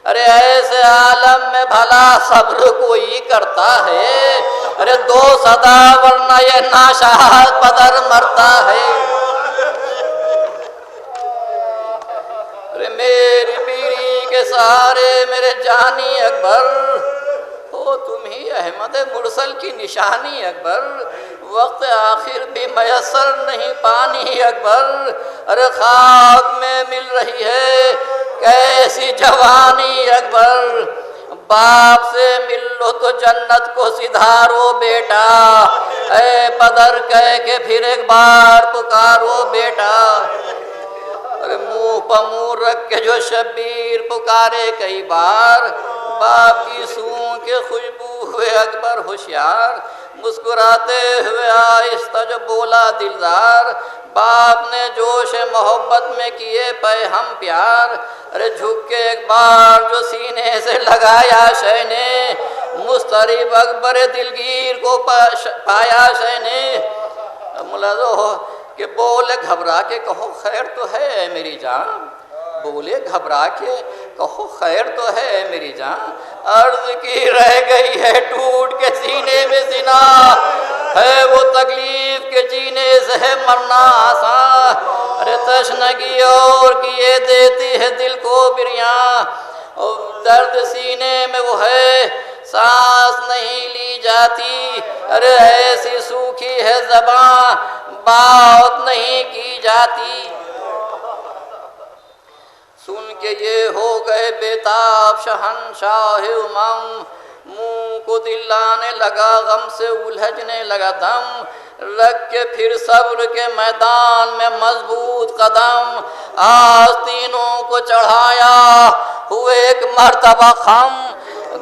ارے ایسے عالم میں بھلا صبر کوئی کرتا ہے، ارے دو صدا ورنہ یہ ناشاد بدر مرتا ہے، ارے میری پیری کے سہارے میرے جانی اکبر، ہو تم ہی احمد مرسل کی نشانی اکبر، وقت آخر بھی میسر نہیں پانی اکبر، ارے خاک میں مل رہی ہے کیسی جوانی اکبر، باپ سے مل لو تو جنت کو سدھارو بیٹا، اے پدر کہہ کے پھر ایک بار پکارو بیٹا، ارے منہ پہ منہ رکھ کے جو شبیر پکارے کئی بار، باپ کی سون کے خوشبو ہوئے اکبر ہوشیار، مسکراتے ہوئے آہستہ جو بولا دلدار، باپ نے جوش محبت میں کیے پے ہم پیار، ارے جھک کے ایک بار جو سینے سے لگایا شے نے، مستریب اکبر دلگیر کو پایا شے نے، ملاحظہ ہو کہ بولے گھبرا کے کہو خیر تو ہے میری جان، بولے گھبرا کے کہو خیر تو ہے میری جان، عرض کی رہ گئی ہے ٹوٹ کے سینے میں زنا، ہے وہ تکلیف کے جینے سے ہے مرنا آسان، ارے تشنگی اور کیے دیتی ہے دل کو بریاں، درد سینے میں وہ ہے سانس نہیں لی جاتی، ارے ایسی سوکھی ہے زباں بات نہیں کی جاتی، سن کے یہ ہو گئے بیتاب شہنشاہ امم، منہ کو دلانے لگا غم سے الجھنے لگا دم، رکھ کے پھر صبر کے میدان میں مضبوط قدم، آستینوں کو چڑھایا ہوئے ایک مرتبہ خم،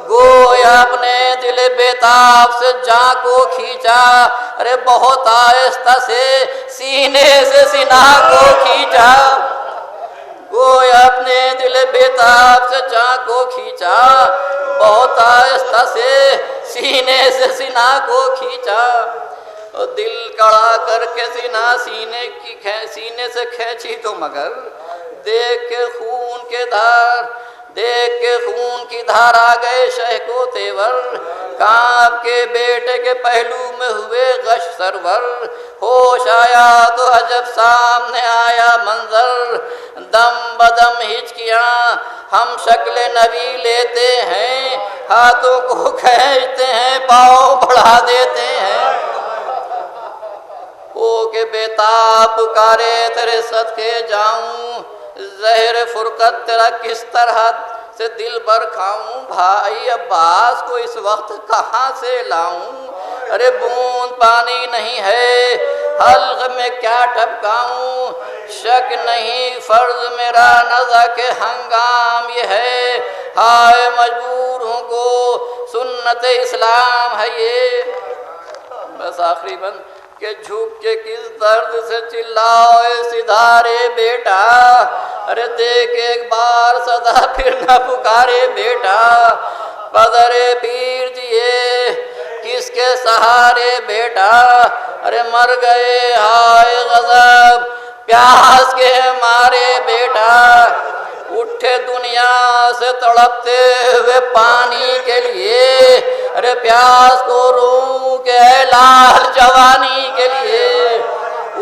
گویا اپنے دل بیتاب سے جاں کو کھینچا، ارے بہت آہستہ سے سینے سے سینہ کو کھینچا، گویا اپنے دل بیتاب سے جاں کو کھینچا، بہت آہستہ سے سینے سے سینہ کو کھینچا، دل کڑا کر کے سینے سے کھینچی تو مگر دیکھ کے خون کی دھار آ گئے شہ کو تیور، کانپ کے بیٹے کے پہلو میں ہوئے غش سرور، ہوش آیا تو عجب سامنے آیا منظر، دم بدم ہچکیاں ہم شکل نبی لیتے ہیں، ہاتھوں کو کھینچتے ہیں پاؤں بڑھا دیتے ہیں، ہو کے بیتاب پکارے تیرے صدقے جاؤں، زہر فرقت تیرا کس طرح سے دل بر کھاؤں، بھائی عباس کو اس وقت کہاں سے لاؤں، ارے بوند پانی نہیں ہے حلق میں کیا ٹپکاؤں، شک نہیں فرض میرا نزا کے ہنگام یہ ہے، ہائے مجبور ہوں کو سنت اسلام ہے یہ۔ بس آخری بند کہ جھک کے کس درد سے چلاؤ اے سدھارے بیٹا، ارے دیکھ ایک بار صدا پھر نہ پکارے بیٹا، قدر پیر جیے کس کے سہارے بیٹا، ارے مر گئے ہائے غضب پیاس کے مارے بیٹا، اٹھے دنیا سے تڑپتے ہوئے پانی کے لیے، ارے پیاس کو رو کے لال جوانی کے لیے،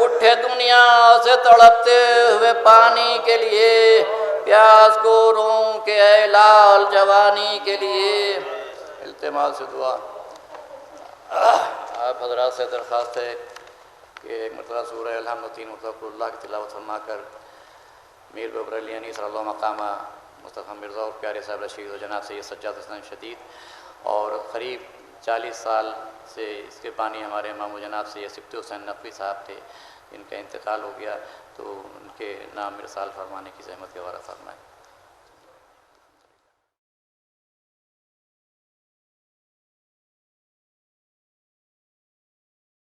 اٹھے دنیا سے تڑپتے ہوئے پانی کے لیے، پیاس کو رو کے لال جوانی کے لیے۔ التماس سے دعا، آپ حضرات سے درخواست ہے کہ ایک مرتبہ سورہ الحمد 3 مرتبہ اللہ کی تلاوت فرما کر میر بابر علی عنی صلی اللہ مقامہ مصطفیٰ مرزا اور پیارے صاحب رشید و جناب سید سجاد حسن شدید اور قریب 40 سال سے اس کے بانی ہمارے امام جناب سید سبط حسین نقوی صاحب تھے، ان کا انتقال ہو گیا، تو ان کے نام ارسال فرمانے کی زحمت گوارا فرمائیں۔